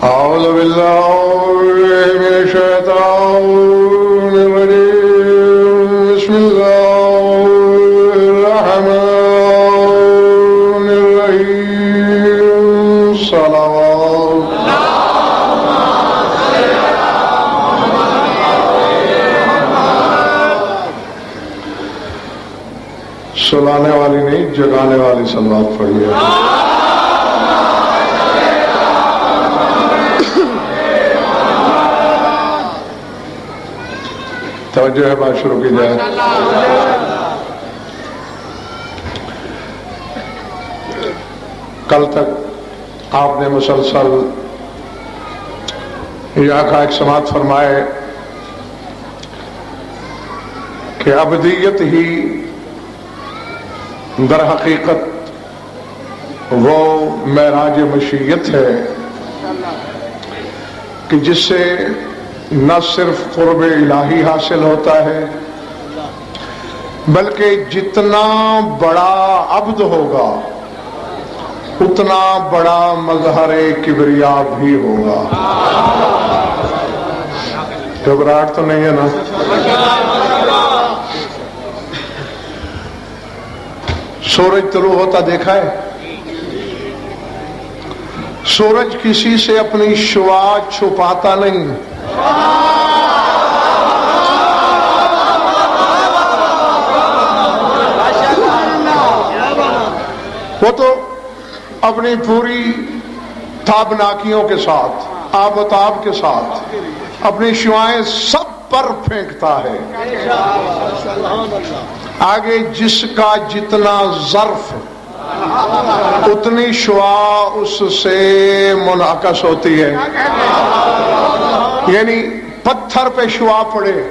أعوذ بالله من الشيطان الرجيم بسم الله الرحمن الرحيم صلوات سلانے والی نہیں جگانے والی صلوات پڑھیے. توجہ ہے، بات شروع کی جائے. کل تک آپ نے مسلسل یہاں کا ایک سماعت فرمائے کہ ابدیت ہی در حقیقت وہ معراج مشیت ہے کہ جس سے نہ صرف قرب الہی حاصل ہوتا ہے بلکہ جتنا بڑا عبد ہوگا اتنا بڑا مظہر کبریا بھی ہوگا. گھبراہٹ تو نہیں ہے نا؟ سورج طلوع ہوتا دیکھا ہے؟ سورج کسی سے اپنی شعاع چھپاتا نہیں. وہ تو اپنی پوری تابناکیوں کے ساتھ، آب و تاب کے ساتھ اپنی شعاعیں سب پر پھینکتا ہے. آگے جس کا جتنا ظرف اتنی شعاع اس سے منعکس ہوتی ہے. یعنی پتھر پہ شعاع پڑے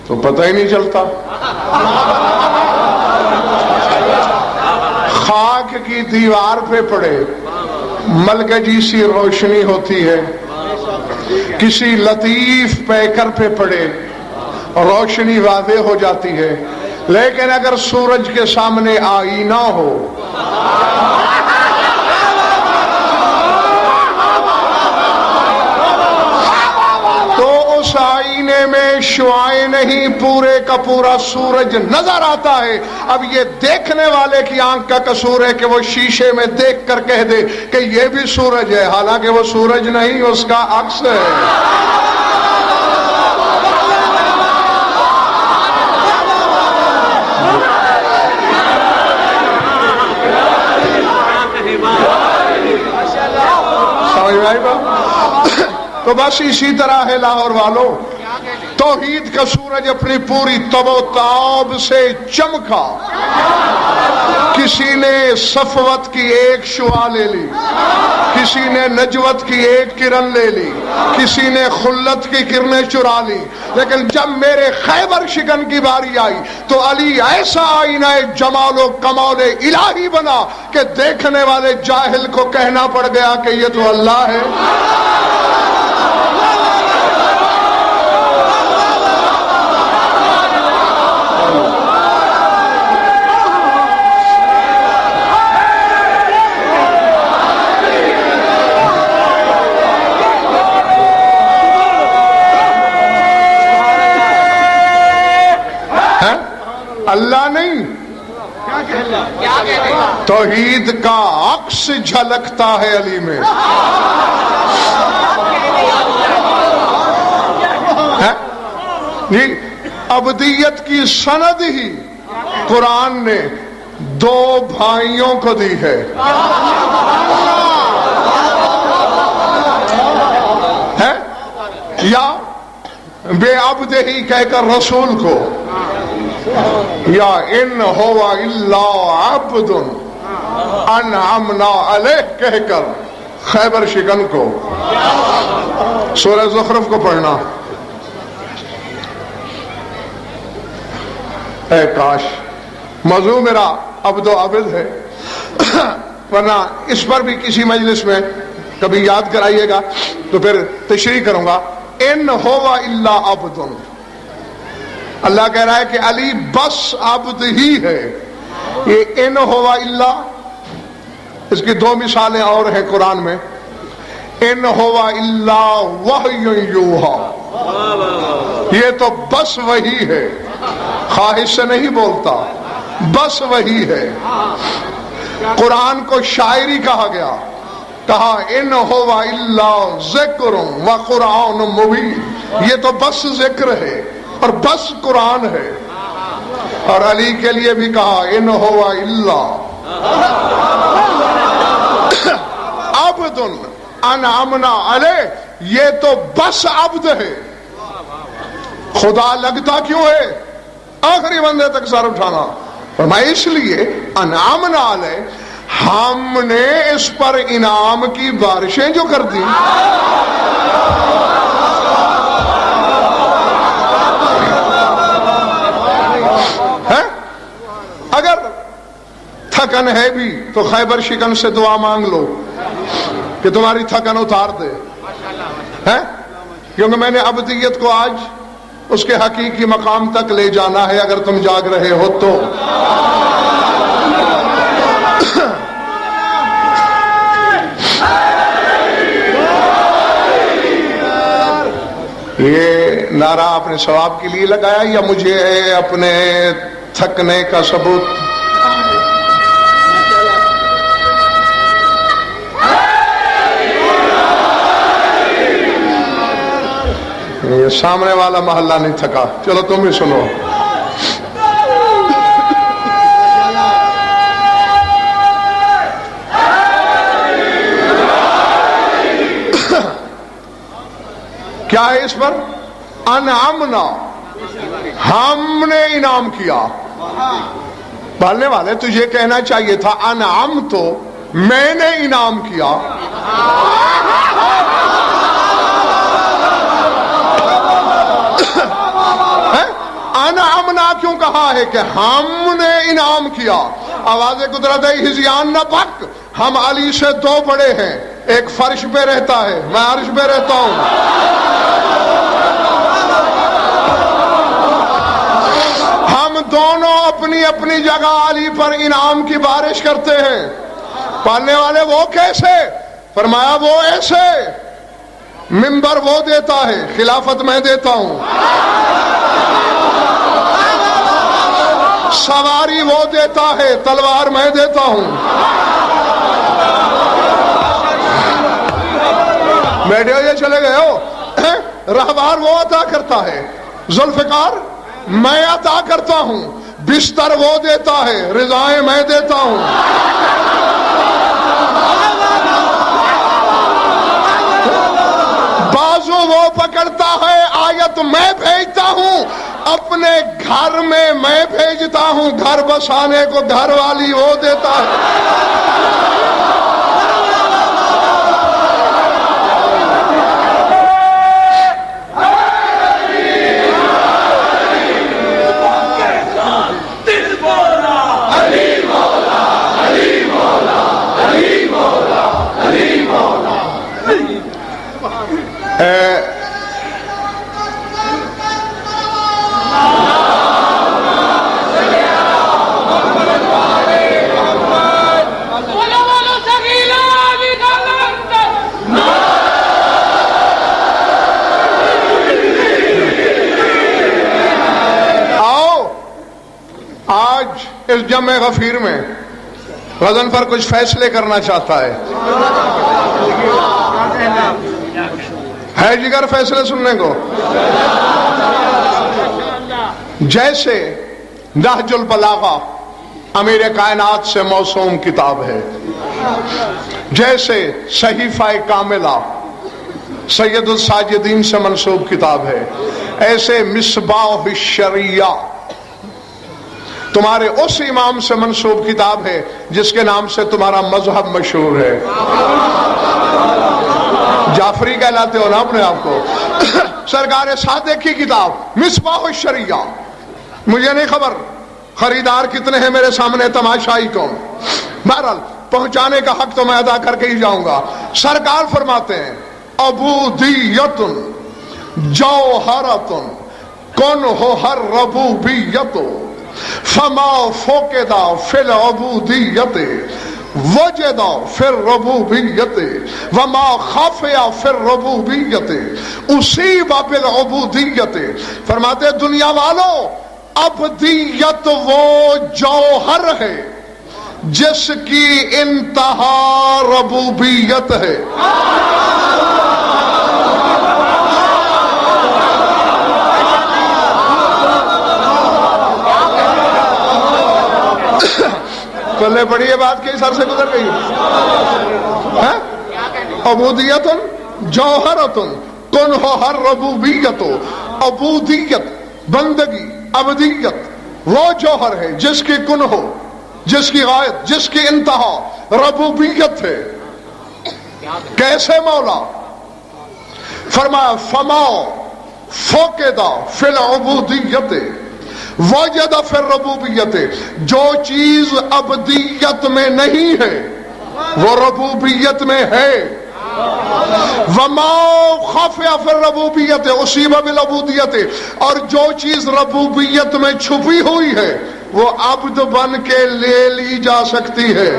تو پتہ ہی نہیں چلتا، خاک کی دیوار پہ پڑے ملگجی سی روشنی ہوتی ہے، کسی لطیف پیکر پہ پڑے روشنی واضح ہو جاتی ہے. لیکن اگر سورج کے سامنے آئینہ ہو تو اس آئینے میں شعاعیں نہیں، پورے کا پورا سورج نظر آتا ہے. اب یہ دیکھنے والے کی آنکھ کا قصور ہے کہ وہ شیشے میں دیکھ کر کہہ دے کہ یہ بھی سورج ہے، حالانکہ وہ سورج نہیں، اس کا عکس ہے. تو بس اسی طرح ہے لاہور والوں، توحید کا سورج اپنی پوری تب و تاب سے چمکا. کسی نے صفوت کی ایک شعاع لے لی، کسی نے نجوت کی ایک کرن لے لی، کسی نے خلت کی کرنیں چرا لی. لیکن جب میرے خیبر شکن کی باری آئی تو علی ایسا آئینہ جمال و کمال الہی بنا کہ دیکھنے والے جاہل کو کہنا پڑ گیا کہ یہ تو اللہ ہے. اللہ نہیں، توحید کا عکس جھلکتا ہے علی میں. جی ابدیت کی سند ہی قرآن نے دو بھائیوں کو دی ہے. یا بے عبد ہی کہہ کر رسول کو، یا ان ہوا الا عبد انعمنا علیہ کہہ کر خیبر شکن کو. سورہ زخرف کو پڑھنا. اے کاش موضوع میرا عبد و عبد ہے، ورنہ اس پر بھی کسی مجلس میں کبھی یاد کرائیے گا تو پھر تشریح کروں گا. ان ہوا الا عبد، اللہ کہہ رہا ہے کہ علی بس عبد ہی ہے. یہ ان ہوا الا، اس کی دو مثالیں اور ہیں قرآن میں. ان ہوا الا وحی یوحا، یہ تو بس وہی ہے، خواہش سے نہیں بولتا، بس وہی ہے۔ قرآن کو شاعری کہا گیا، کہا ان ہوا الا ذکر و قرآن مبین، یہ تو بس ذکر ہے اور بس قرآن ہے۔ اور علی کے لیے بھی کہا ان ہوا الا عبد انعمنا علیہ، یہ تو بس عبد ہے، خدا لگتا کیوں ہے؟ آخری بندے تک سر اٹھانا۔ فرمایا اس لیے انعمنا علیہ، ہم نے اس پر انعام کی بارشیں جو کر دی، اگر تھکن ہے بھی تو خیبر شکن سے دعا مانگ لو کہ تمہاری تھکن اتار دے، کیونکہ میں نے ابدیت کو آج اس کے حقیقی مقام تک لے جانا ہے اگر تم جاگ رہے ہو تو۔ یہ نعرہ آپ نے ثواب کے لیے لگایا یا مجھے اپنے تھکنے کا ثبوت؟ یہ سامنے والا محلہ نہیں تھکا، چلو تم ہی سنو۔ کیا ہے اس پر؟ انعمنا، ہم نے انعام کیا۔ پڑھنے والے تجھے کہنا چاہیے تھا انعام تو میں نے انعام کیا۔ انعمنا کیوں کہا ہے کہ ہم نے انعام کیا؟ آواز قدرت ہے ہزیان نہ پک، ہم علی سے دو بڑے ہیں، ایک فرش پہ رہتا ہے، میں عرش پہ رہتا ہوں۔ ہم دونوں اپنی اپنی جگہ علی پر انعام کی بارش کرتے ہیں۔ پالنے والے وہ کیسے؟ فرمایا وہ ایسے، منبر وہ دیتا ہے، خلافت میں دیتا ہوں، سواری وہ دیتا ہے، تلوار میں دیتا ہوں، بیٹھے ہو یہ چلے گئے ہو، رہبار وہ عطا کرتا ہے، ذوالفقار میں عطا کرتا ہوں، بستر وہ دیتا ہے، رضائیں میں دیتا ہوں۔ بازو وہ پکڑتا ہے، آیت میں بھیجتا ہوں، اپنے گھر میں بھیجتا ہوں، گھر بسانے کو گھر والی وہ دیتا ہے۔ اس جمع غفیر میں غزن پر کچھ فیصلے کرنا چاہتا ہے جگر فیصلے سننے کو؟ جیسے نہج البلاغہ امیر کائنات سے موسوم کتاب ہے، جیسے صحیفہ کاملہ سید الساجدین سے منسوب کتاب ہے، ایسے مصباح الشریعہ تمہارے اس امام سے منسوب کتاب ہے جس کے نام سے تمہارا مذہب مشہور ہے۔ جعفری کہلاتے ہو نا اپنے آپ کو۔ سرکار صادق کی کتاب مصباح الشریعہ، مجھے نہیں خبر خریدار کتنے ہیں میرے سامنے، تماشائی کون، بہرحال پہنچانے کا حق تو میں ادا کر کے ہی جاؤں گا۔ سرکار فرماتے ہیں عبودیت جوہرۃ کنہ الربوبیت فما فوقدا فی العبودیت وجدا فی الربوبیت وما خفیا فی الربوبیت اصیب بالعبودیت. فرماتے دنیا والوں، ابدیت وہ جوہر ہے جس کی انتہا ربوبیت ہے. پلے پڑی یہ بات کئی سر سے گزر گئی. عبودیت جوہرت کن ہو ہر ربوبیت. عبودیت بندگی، ابدیت وہ جوہر ہے جس کی کن ہو، جس کی غایت، جس کی انتہا ربوبیت ہے. کیسے مولا؟ فرمایا فما فوقدا فی العبودیت وجد فی الربوبیت. جو چیز ابدیت میں نہیں ہے وہ ربوبیت میں ہے. وما خفیا فی الربوبیت اصیب بالعبودیت. اور جو چیز ربوبیت میں چھپی ہوئی ہے وہ عبد بن کے لے لی جا سکتی ہے.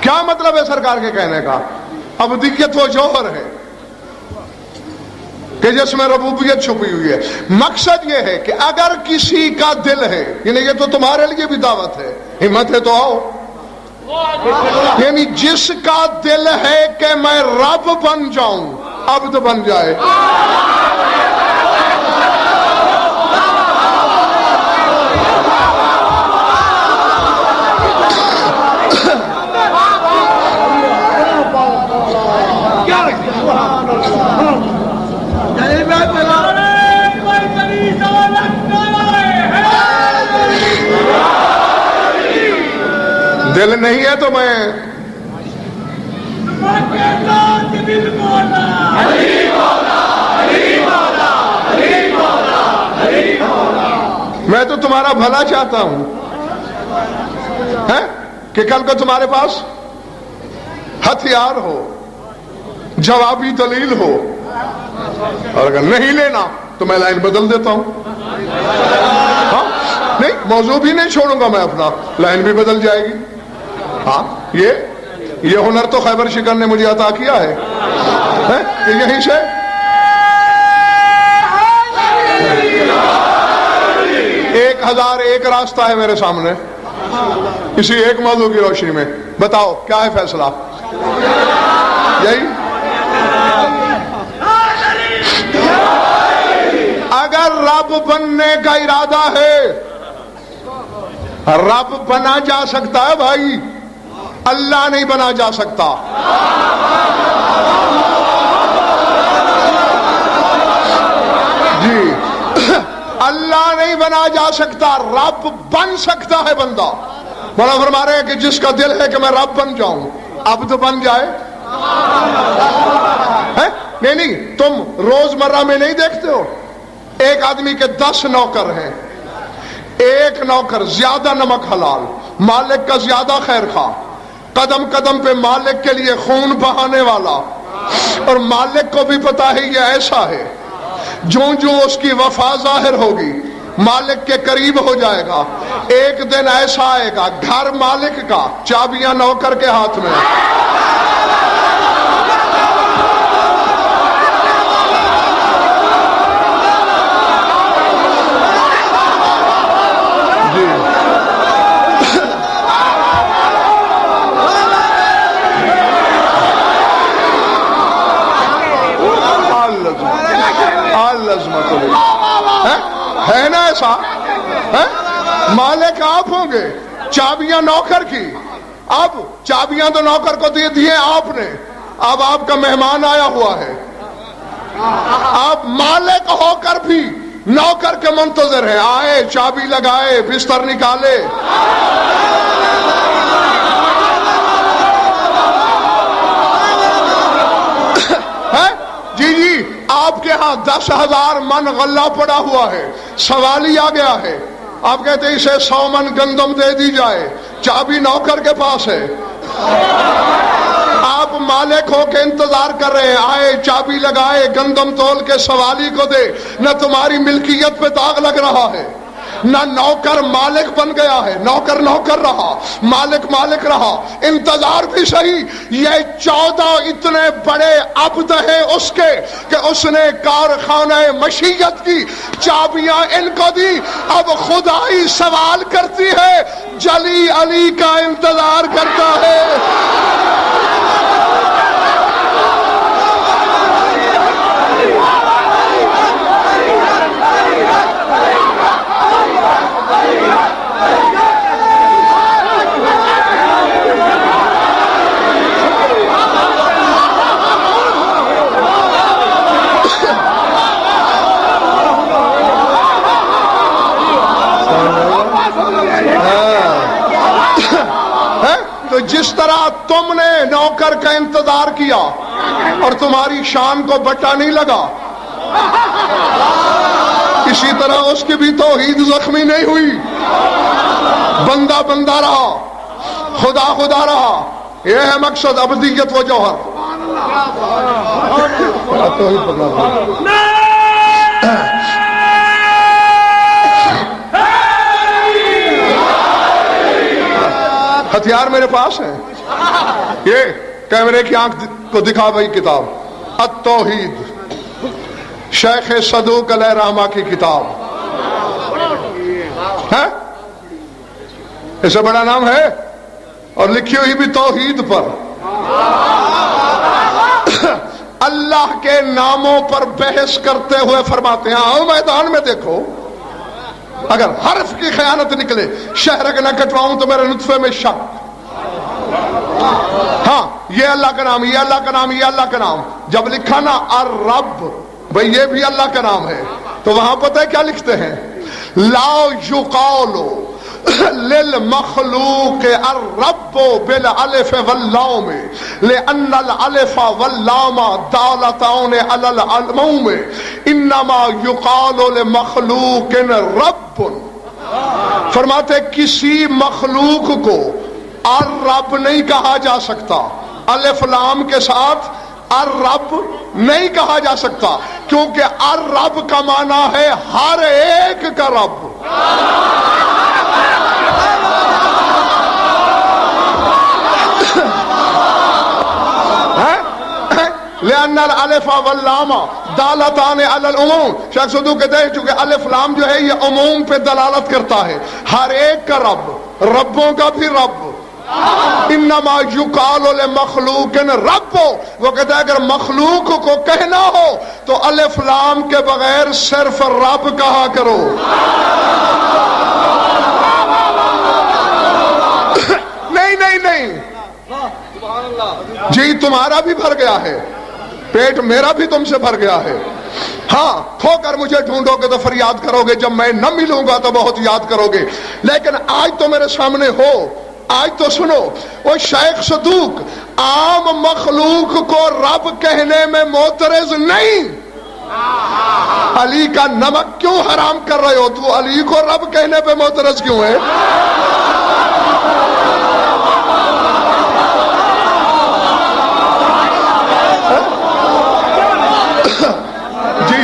کیا مطلب ہے سرکار کے کہنے کا؟ ابدیت وہ جوہر ہے کہ جس میں ربوبیت چھپی ہوئی ہے. مقصد یہ ہے کہ اگر کسی کا دل ہے، یعنی یہ تو تمہارے لیے بھی دعوت ہے، ہمت ہے تو آؤ، یعنی جس کا دل ہے کہ میں رب بن جاؤں، عبد بن جائے. دل نہیں ہے تو میں تو تمہارا بھلا چاہتا ہوں کہ کل کو تمہارے پاس ہتھیار ہو، جوابی دلیل ہو، اور اگر نہیں لینا تو میں لائن بدل دیتا ہوں. نہیں، موضوع بھی نہیں چھوڑوں گا میں اپنا، لائن بھی بدل جائے گی. ہاں، یہ ہنر تو خیبر شکر نے مجھے عطا کیا ہے کہ یہیں سے ایک 1001 راستہ ہے میرے سامنے، اسی ایک موضوع کی روشنی میں بتاؤ کیا ہے فیصلہ. یہی اگر رب بننے کا ارادہ ہے، رب بنا جا سکتا ہے بھائی، اللہ نہیں بنا جا سکتا. جی، اللہ نہیں بنا جا سکتا، رب بن سکتا ہے بندہ. مولا فرما رہے ہیں کہ جس کا دل ہے کہ میں رب بن جاؤں، عبد بن جائے. نہیں، تم روزمرہ میں نہیں دیکھتے ہو ایک آدمی کے 10 نوکر ہیں، ایک نوکر زیادہ نمک حلال، مالک کا زیادہ خیر خواہ، قدم قدم پہ مالک کے لیے خون بہانے والا، اور مالک کو بھی پتا ہے یہ ایسا ہے، جو اس کی وفا ظاہر ہوگی مالک کے قریب ہو جائے گا. ایک دن ایسا آئے گا گھر مالک کا، چابیاں نوکر کے ہاتھ میں. ہے نا ایسا؟ مالک آپ ہوں گے، چابیاں نوکر کی. اب چابیاں تو نوکر کو دے دیے آپ نے، اب آپ کا مہمان آیا ہوا ہے، آپ مالک ہو کر بھی نوکر کے منتظر ہیں. آئے، چابی لگائے، بستر نکالے. جی آپ کے ہاں 10,000 من غلہ پڑا ہوا ہے، سوالی آ گیا ہے، آپ کہتے ہیں اسے 100 من گندم دے دی جائے، چابی نوکر کے پاس ہے. آپ مالک ہو کے انتظار کر رہے ہیں، آئے چابی لگائے گندم تول کے سوالی کو دے، نہ تمہاری ملکیت پہ داغ لگ رہا ہے، نہ نوکر مالک بن گیا ہے، نوکر نوکر رہا، مالک مالک رہا، انتظار بھی صحیح۔ یہ 14 اتنے بڑے عبد ہیں اس کے کہ اس نے کارخانہ مشیت کی چابیاں ان کو دی۔ اب خدائی سوال کرتی ہے، جلی علی کا انتظار کرتا ہے۔ تو جس طرح تم نے نوکر کا انتظار کیا اور تمہاری شان کو بٹا نہیں لگا، اسی طرح اس کی بھی توحید زخمی نہیں ہوئی، بندہ بندہ رہا، خدا خدا رہا۔ یہ ہے مقصد، ابدیت و جوہر۔ ہتھیار میرے پاس ہے، یہ کیمرے کی آنکھ کو دکھا بھائی کتاب التوحید، شیخ صدوق علیہ رحمہ کی کتاب ہے، اس سے بڑا نام ہے، اور لکھی ہوئی بھی توحید پر۔ اللہ کے ناموں پر بحث کرتے ہوئے فرماتے ہیں، آؤ میدان میں دیکھو، اگر حرف کی خیانت نکلے، شہرک نہ کٹواؤں تو میرے نطفے میں شک۔ ہاں یہ اللہ کا نام، یہ اللہ کا نام، یہ اللہ کا نام۔ جب لکھا نا الرب، بھئی یہ بھی اللہ کا نام ہے، تو وہاں پتہ ہے کیا لکھتے ہیں؟ لا یقال للمخلوق الرب بالالف واللام لأن الالف واللام دالتان على العموم انما یقال لمخلوق رب۔ فرماتے کسی مخلوق کو الرب نہیں کہا جا سکتا، الف لام کے ساتھ الرب نہیں کہا جا سکتا، کیونکہ الرب کا معنی ہے ہر ایک کا رب۔ لأن الالف واللام دالتان علی العموم، شیخ صدوق کہتے ہیں چونکہ الف لام جو ہے یہ عموم پہ دلالت کرتا ہے، ہر ایک کا رب، ربوں کا بھی رب۔ انما یقال لمخلوق رب، وہ کہتا ہے اگر مخلوق کو کہنا ہو تو الف لام کے بغیر صرف رب کہا کرو۔ نہیں نہیں نہیں جی، تمہارا بھی بھر گیا ہے پیٹ، میرا بھی تم سے بھر گیا ہے۔ ہاں کھو کر مجھے ڈھونڈو گے تو فریاد کرو گے، جب میں نہ ملوں گا تو بہت یاد کرو گے، لیکن آج تو میرے سامنے ہو، آج تو سنو۔ وہ شیخ صدوق عام مخلوق کو رب کہنے میں معترض نہیں۔ علی کا نمک کیوں حرام کر رہے ہو؟ تو علی کو رب کہنے پہ معترض کیوں ہے؟ جی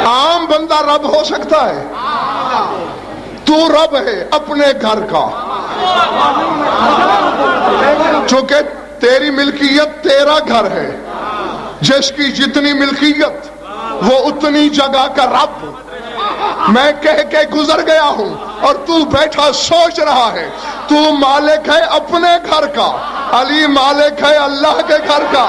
عام بندہ رب ہو سکتا ہے، تو رب ہے اپنے گھر کا، چونکہ تیری ملکیت تیرا گھر ہے، جس کی جتنی ملکیت وہ اتنی جگہ کا رب۔ میں کہہ کے گزر گیا ہوں اور تو بیٹھا سوچ رہا ہے، تو مالک ہے اپنے گھر کا، علی مالک ہے اللہ کے گھر کا۔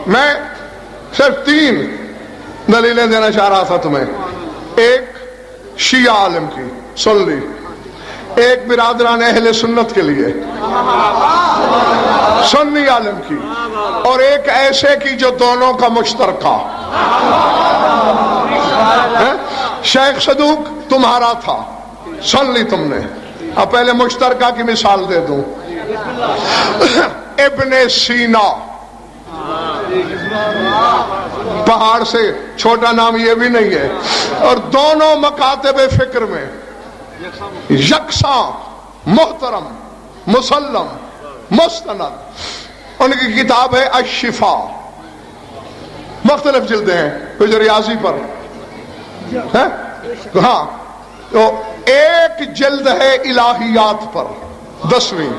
میں صرف 3 دلیلیں دینا چاہ رہا تھا تمہیں. ایک شیعہ عالم کی سن لی، ایک برادران اہل سنت کے لیے سنی عالم کی، اور ایک ایسے کی جو دونوں کا مشترکہ. شیخ صدوق تمہارا تھا، سن لی تم نے. اب پہلے مشترکہ کی مثال دے دوں. ابن سینا، پہاڑ سے چھوٹا نام یہ بھی نہیں ہے، اور دونوں مکاتب فکر میں یکساں، محترم، مسلم، مستند. ان کی کتاب ہے الشفا، مختلف جلدیں ہیں، کچھ ریاضی پر ہے، ہاں. تو ایک جلد ہے الہیات پر، 10ویں.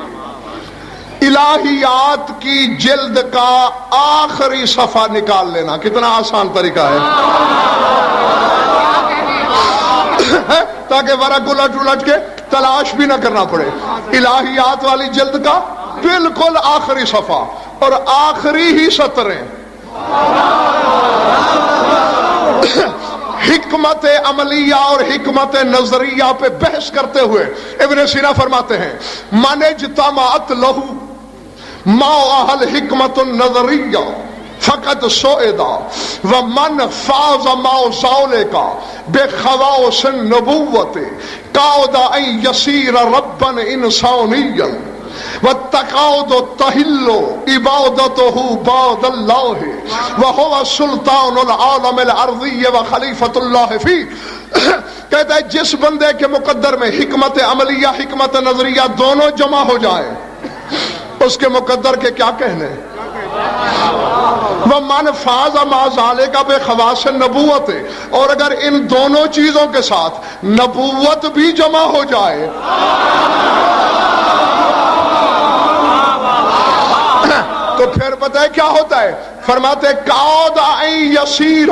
الہیات کی جلد کا آخری صفحہ نکال لینا. کتنا آسان طریقہ ہے، تاکہ ورق الٹ الٹ کے تلاش بھی نہ کرنا پڑے. الہیات والی جلد کا بالکل آخری صفحہ اور آخری ہی سطریں. حکمت عملیہ اور حکمت نظریہ پہ بحث کرتے ہوئے ابن سینا فرماتے ہیں من اجتمعت لہو ما اہل حکمت النظریہ فقط سعیدا ومن فاز ما ذالک بخواص النبوت قعد ان یصیر ربا انسانیا وَالتَّقَعُدُ تَحِلُّ عِبَادَتُهُ بَعْدَ اللَّهِ وَهُوَ سُلْطَانُ الْعَالَمِ الْأَرْضِيِّ وَخَلِيفَةُ اللَّهِ فِيهِ. کہتا ہے جس بندے کے مقدر میں حکمت عملیہ حکمت نظریہ دونوں جمع ہو جائیں، اس کے مقدر کے کیا کہنے. وَمَنْ فَازَ مَعَ ذَلِكَ بِخَوَاصِ النُّبُوَّةِ، اور اگر ان دونوں چیزوں کے ساتھ نبوت بھی جمع ہو جائے تو پھر پتہ ہے کیا ہوتا ہے. فرماتے قعد ان یصیر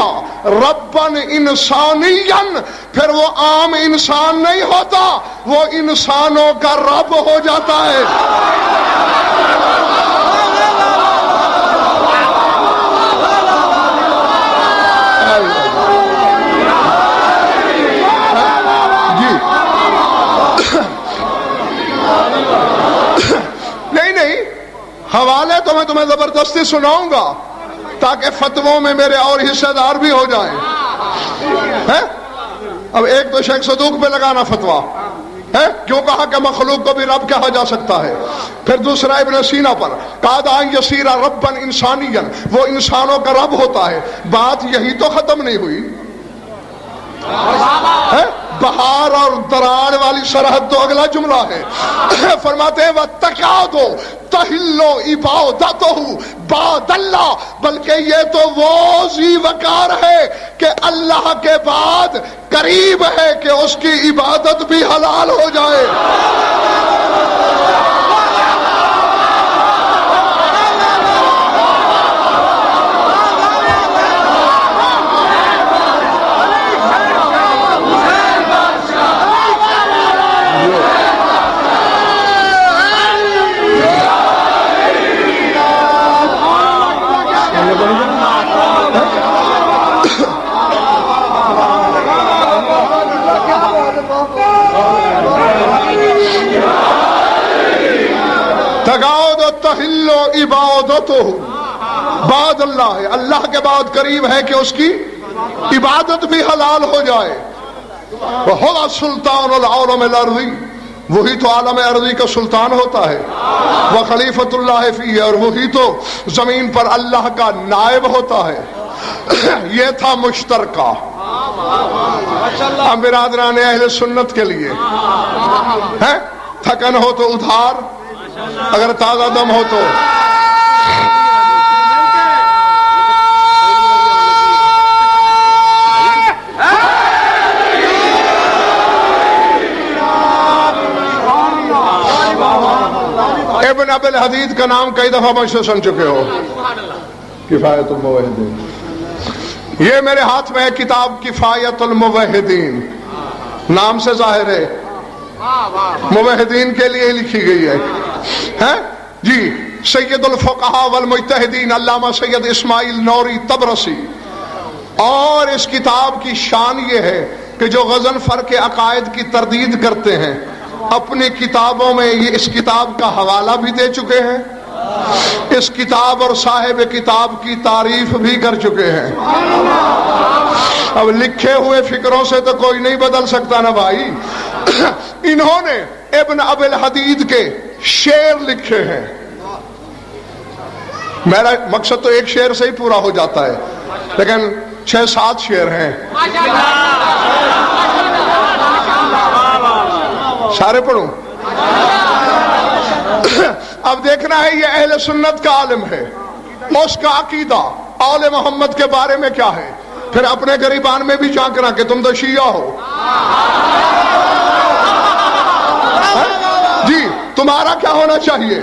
ربا انسانیا، پھر وہ عام انسان نہیں ہوتا، وہ انسانوں کا رب ہو جاتا ہے. جی نہیں، حوالے تو میں تمہیں زبردستی سناؤں گا تاکہ فتووں میں میرے اور حصہ دار بھی ہو جائیں. اب ایک تو شیخ صدوق پہ لگانا فتویٰ ہے، کیوں کہا کہ مخلوق کو بھی رب کہا جا سکتا ہے. پھر دوسرا ابن سینا پر قعد ان یصیر ربا انسانیا، وہ انسانوں کا رب ہوتا ہے. بات یہی تو ختم نہیں ہوئی، بہار اور دراڑ والی سرحد تو اگلا جملہ ہے. فرماتے ہیں وَالتَّقَعُدُ تَحِلُّ عِبَادَتُهُ بَعْدَ اللَّهِ، بلکہ یہ تو وہ ذی وقار ہے کہ اللہ کے بعد قریب ہے کہ اس کی عبادت بھی حلال ہو جائے. تقعد تحل عبادتہ بعد اللہ، اللہ کے بعد قریب ہے کہ اس کی عبادت بھی حلال ہو جائے. وَهُوَ سُلْطَانُ الْعَالَمِ الْأَرْضِ، وہی تو عالم ارضی کا سلطان ہوتا ہے. وَخَلِيفَةُ اللَّهِ فِيهِ، اور وہی تو زمین پر اللہ کا نائب ہوتا ہے. یہ تھا مشترکہ. اب برادران اہل سنت کے لیے تھکن ہو تو ادھار، اگر تازہ دم ہو تو ابن ابی الحدید کا نام کئی دفعہ مجھ سے سن چکے ہو. کفایت الموحدین، یہ میرے ہاتھ میں ہے کتاب کفایت الموحدین، نام سے ظاہر ہے موحدین کے لیے لکھی گئی ہے. جی سید الفقہاء والمجتہدین علامہ سید اسماعیل نوری تبرسی. اور اس کتاب کی شان یہ ہے کہ جو غضنفر کے عقائد کی تردید کرتے ہیں اپنی کتابوں میں یہ اس کتاب کا حوالہ بھی دے چکے ہیں، اس کتاب اور صاحب کتاب کی تعریف بھی کر چکے ہیں. اب لکھے ہوئے فکروں سے تو کوئی نہیں بدل سکتا نا بھائی. انہوں نے ابن ابی الحدید کے شعر لکھے ہیں. میرا مقصد تو ایک شعر سے ہی پورا ہو جاتا ہے لیکن 6-7 شعر ہیں. سارے پڑھوں؟ اب دیکھنا ہے یہ اہل سنت کا عالم ہے، اس کا عقیدہ آل محمد کے بارے میں کیا ہے. پھر اپنے گریبان میں بھی جھانکنا کہ تم تو شیعہ ہو. جی تمہارا کیا ہونا چاہیے؟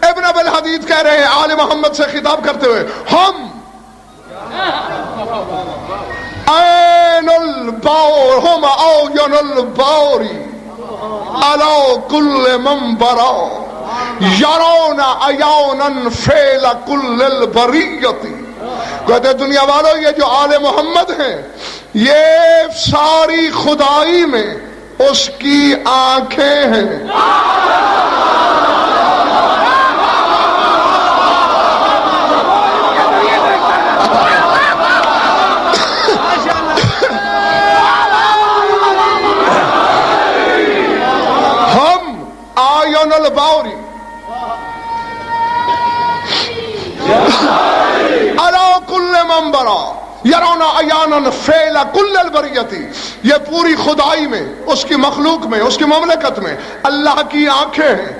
ابن ابی الحدید کہہ رہے ہیں آل محمد سے خطاب کرتے ہوئے، ہم عین البور ہم عین البوری علی کل منبرا یرون عیانا فعل کل البریت. کہتے دنیا والوں یہ جو آل محمد ہیں یہ ساری خدائی میں اس کی آنکھیں ہیں. ہم آئین البوری علی کل منبرا یرون عیانا فعل کل البریتی. یہ پوری خدائی میں اس کی مخلوق میں اس کی مملکت میں اللہ کی آنکھیں ہیں.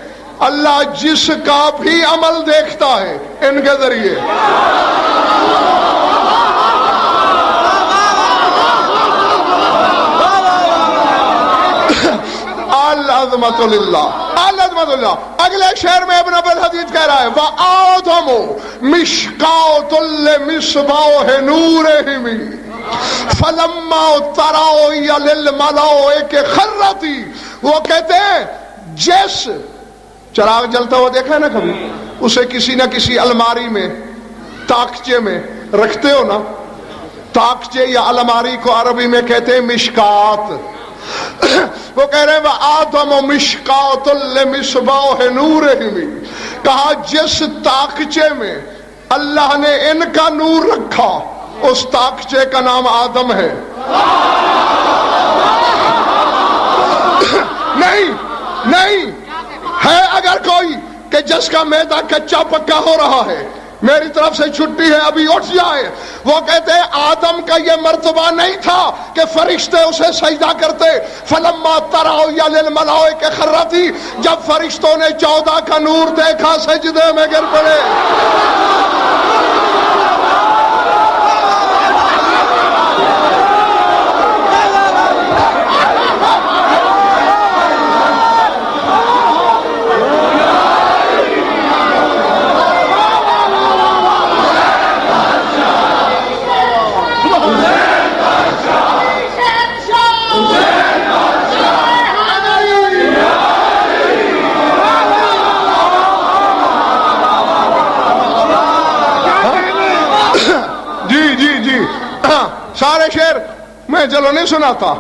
اللہ جس کا بھی عمل دیکھتا ہے ان کے ذریعے. العظمت للہ العظمت للہ. اگلے شعر میں ابن ابی الحدید کہہ رہا ہے وآدم مشکاۃ لمصباح نورہم فلما ترائی للملائک خرتی. وہ کہتے ہیں جس چراغ جلتا ہوا دیکھا ہے نا کبھی، اسے کسی نہ کسی الماری میں تاکچے میں رکھتے ہو نا. تاکچے یا الماری کو عربی میں کہتے ہیں مشکات. وہ کہہ رہے ہیں آدم مشکاۃ لمصباح نورہم. کہا جس تاکچے میں اللہ نے ان کا نور رکھا اس تاکچے کا نام آدم ہے. نہیں نہیں ہے اگر کوئی کہ جس کا میدا کچا پکا ہو رہا ہے میری طرف سے چھٹی ہے ابھی اٹھ جائے. وہ کہتے ہیں آدم کا یہ مرتبہ نہیں تھا کہ فرشتے اسے سجدہ کرتے. فلما ترائی للملائک خرتی. جب فرشتوں نے 14 کا نور دیکھا سجدے میں گر پڑے. سارے شعر میں چلو نہیں سناتا،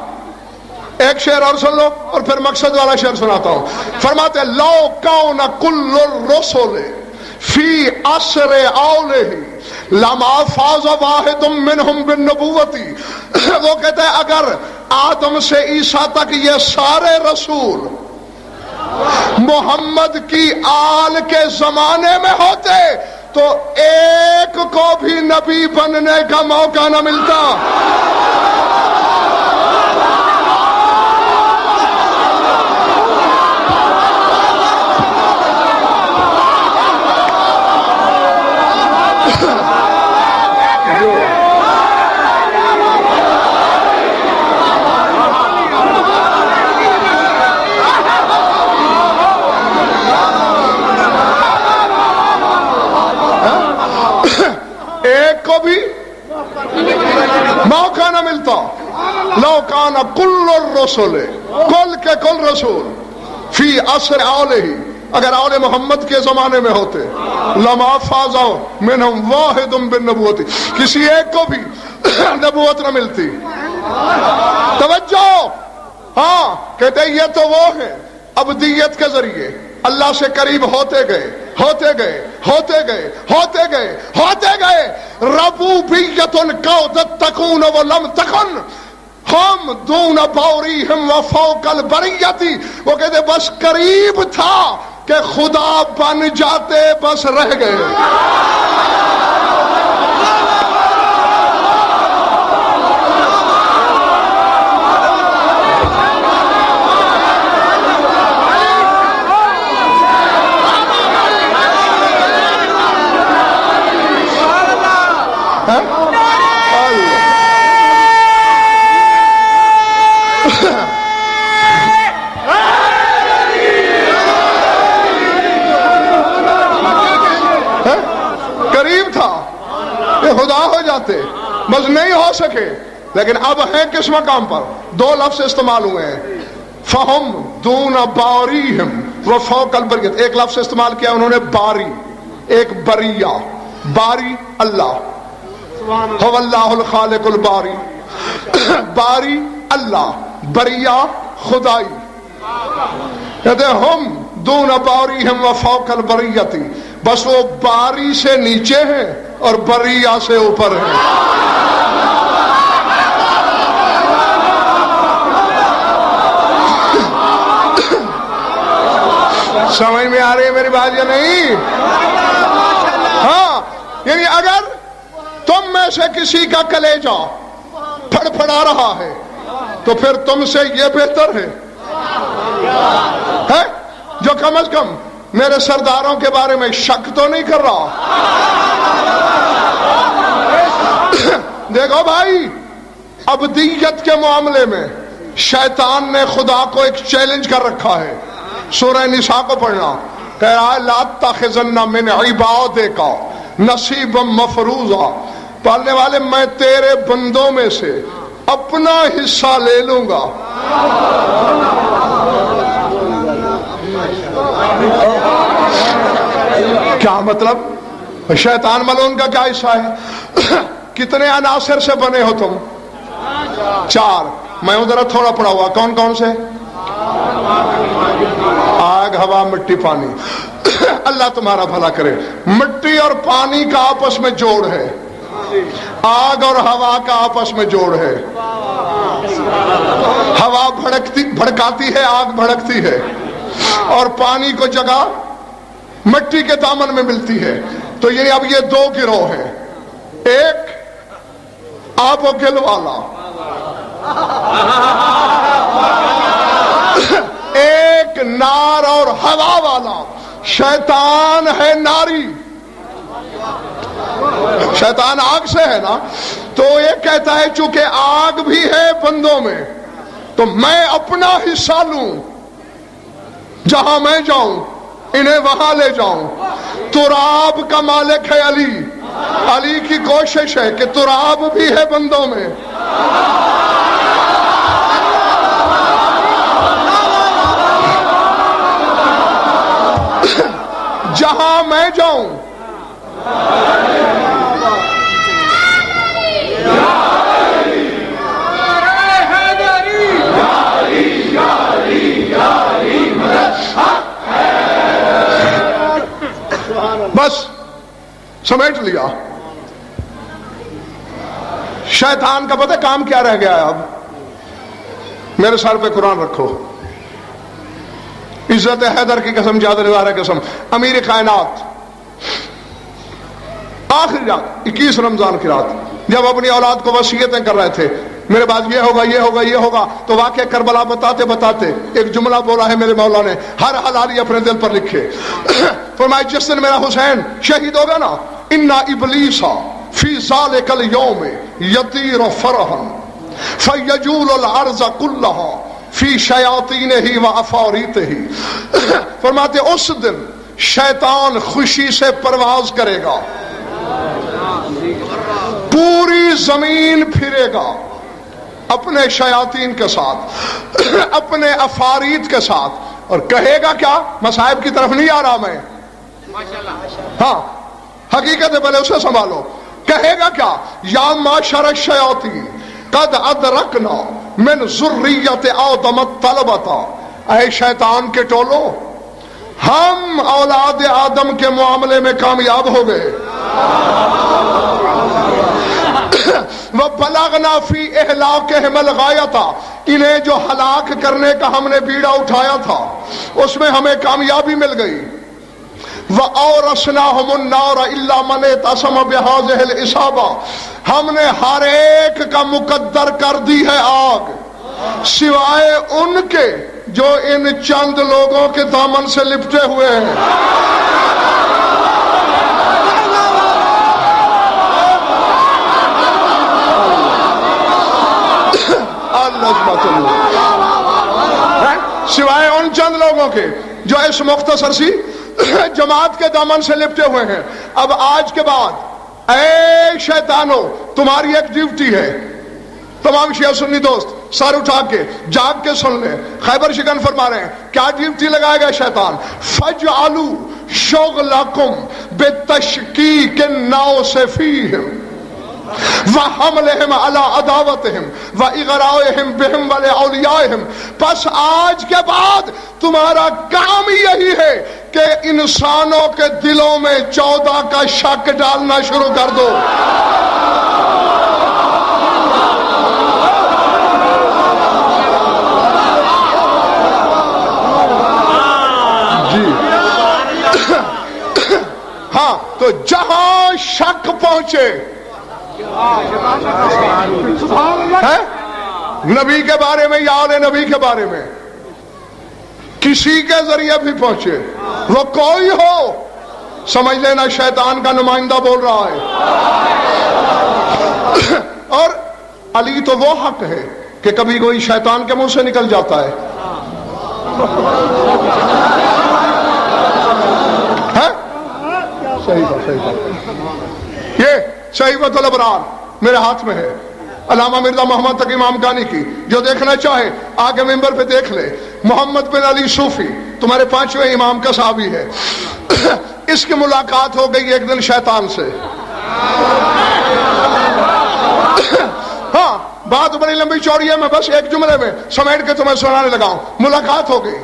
ایک شعر اور سن لو اور پھر مقصد والا شعر سناتا ہوں. فرماتے لو کون کل الرسل فی عصر اولہ لما فاز واحد منہم بالنبوتی. وہ کہتے ہیں اگر آدم سے عیسیٰ تک یہ سارے رسول محمد کی آل کے زمانے میں ہوتے تو ایک کو بھی نبی بننے کا موقع نہ ملتا. ایک کو بھی موقع نہ ملتا. لو کان کل الرسل کل کے کل رسول فی عصر اولہ اگر آل محمد کے زمانے میں ہوتے لما فاز منہم واحد بالنبوت، کسی ایک کو بھی نبوت نہ ملتی۔ توجہ، ہاں کہتے ہیں یہ تو وہ ہے ابدیت کے ذریعے اللہ سے قریب ہوتے گئے ہوتے گئے ہوتے گئے ہوتے گئے ہوتے گئے، ربوبیت قودت تکون ولم تکن، ہم دون باوریہم وفوق البریتی، وہ کہتے بس قریب تھا کہ خدا بن جاتے، بس رہ گئے۔ قریب تھا کہ خدا ہو جاتے، بس نہیں ہو سکے۔ لیکن اب ہیں کس مقام پر؟ دو لفظ استعمال ہوئے ہیں، فہم دون باریہم وفوق البریت۔ ایک لفظ استعمال کیا انہوں نے باری، ایک بریہ، باری اللہ، هو اللہ الخالق الباری، باری اللہ، بریہ خدائی، کہتے ہیں ہم دون باریہم وفوق البریتی، بس وہ باری سے نیچے ہیں اور بریہ سے اوپر ہیں۔ سمجھ میں آ رہی ہے میری بات یا نہیں؟ ہاں، یعنی اگر تم میں سے کسی کا کلیجہ پھڑپھڑا رہا ہے تو پھر تم سے یہ بہتر ہے جو کم از کم میرے سرداروں کے بارے میں شک تو نہیں کر رہا۔ دیکھو بھائی، ابدیت کے معاملے میں شیطان نے خدا کو ایک چیلنج کر رکھا ہے۔ سورہ نساء کو پڑھنا، کہہ رہا ہے لا تخزن من عبادک نصیبا مفروضا، پالنے والے میں تیرے بندوں میں سے اپنا حصہ لے لوں گا۔ کیا مطلب؟ شیطان ملعون کا کیا حصہ ہے؟ کتنے عناصر سے بنے ہو تم؟ 4۔ میں ادھر تھوڑا پڑا ہوا، کون کون سے؟ آگ، ہوا، مٹی، پانی۔ اللہ تمہارا بھلا کرے۔ مٹی اور پانی کا آپس میں جوڑ ہے، آگ اور ہوا کا آپس میں جوڑ ہے۔ ہوا بھڑکاتی ہے، آگ بھڑکتی ہے، اور پانی کو جگہ مٹی کے دامن میں ملتی ہے۔ تو یہ اب یہ 2 گروہ ہیں، ایک آب و گل والا، ایک نار اور ہوا والا۔ شیطان ہے ناری، شیطان آگ سے ہے نا، تو یہ کہتا ہے چونکہ آگ بھی ہے بندوں میں تو میں اپنا حصہ لوں، جہاں میں جاؤں انہیں وہاں لے جاؤں۔ تراب کا مالک ہے علی، علی کی کوشش ہے کہ تراب بھی ہے بندوں میں۔ جہاں میں جاؤں بس سمیٹ لیا۔ شیطان کا پتہ کام کیا رہ گیا ہے؟ اب میرے سر پہ قرآن رکھو، عزت حیدر کی قسم، جاد رضا کی قسم، امیر کائنات، آخری رات 21 رمضان کی رات جب اپنی اولاد کو وصیتیں کر رہے تھے، میرے بعد یہ ہوگا یہ ہوگا یہ ہوگا، تو واقعہ کربلا بتاتے بتاتے ایک جملہ بولا ہے میرے مولا نے، ہر حلالی اپنے دل پر لکھے۔ فرمایا جس دن میرا حسین شہید ہوگا نا، انا ابلیس فی ذالک الیوم یطیر فرحا فیجول الارض کلہا فی شیاطینہ و افاریتہ۔ فرماتے اس دن شیطان خوشی سے پرواز کرے گا، پوری زمین پھرے گا اپنے شیاطین کے ساتھ، اپنے افاریت کے ساتھ، اور کہے گا کیا؟ مصائب کی طرف نہیں آ رہا میں، ہاں حقیقت ہے، پہلے اسے سنبھالو. کہے گا کیا؟ یا معشر الشیاطین قد ادرکنا من ذریت آدم الطلبۃ، اے شیطان کے ٹولو، ہم اولاد آدم کے معاملے میں کامیاب ہو گئے. وَبَلَغْنَا فِي إِهْلَاكِهِمُ الْغَایَةَ، انہیں جو ہلاک کرنے کا ہم نے بیڑا اٹھایا تھا اس میں ہمیں کامیابی مل گئی. وَأَوْرَثْنَاهُمُ النَّارَ إِلَّا مَنِ اعْتَصَمَ بِهَٰذِهِ الْإِصَابَةِ، ہم نے ہر ایک کا مقدر کر دی ہے آگ، سوائے ان کے جو ان چند لوگوں کے دامن سے لپٹے ہوئے ہیں. سوائے ان چند لوگوں کے جو اس مختصر سی جماعت کے دامن سے لپٹے ہوئے ہیں. اب آج کے بعد اے شیطانو، تمہاری ایک ڈیوٹی ہے. تمام شیعہ سنی دوست سر اٹھا کے جاگ کے سن لیں. خیبر شکن فرما رہے ہیں کیا ڈیوٹی لگائے گا شیطان؟ فَجْعَلُوا شُغْلَكُمْ بِتَشْكِيكِ النَّاسِ فِيهِمْ وَحَمْلِهِمْ عَلَىٰ عَدَاوَتِهِمْ وَإِغْرَائِهِمْ بِهِمْ وَلِأَوْلِيَائِهِمْ. پس آج کے بعد تمہارا کام یہی ہے کہ انسانوں کے دلوں میں 14 کا شک ڈالنا شروع کر دو. جی ہاں، تو جہاں شک پہنچے نبی کے بارے میں یا آل نبی کے بارے میں، کسی کے ذریعے بھی پہنچے، وہ کوئی ہو، سمجھ لینا شیطان کا نمائندہ بول رہا ہے. اور علی تو وہ حق ہے کہ کبھی کوئی شیطان کے منہ سے نکل جاتا ہے. صحیح بات، یہ صحیفۃ الابرار میرے ہاتھ میں ہے، علامہ مرزا محمد تقی امام گانی کی. جو دیکھنا چاہے آگے ممبر پہ دیکھ لے. محمد بن علی صوفی تمہارے 5ویں امام کا صحابی ہے. اس کی ملاقات ہو گئی ایک دن شیطان سے. ہاں بات بڑی لمبی چوڑی ہے، میں بس ایک جملے میں سمیٹ کے تمہیں سنانے لگا ہوں. ملاقات ہو گئی،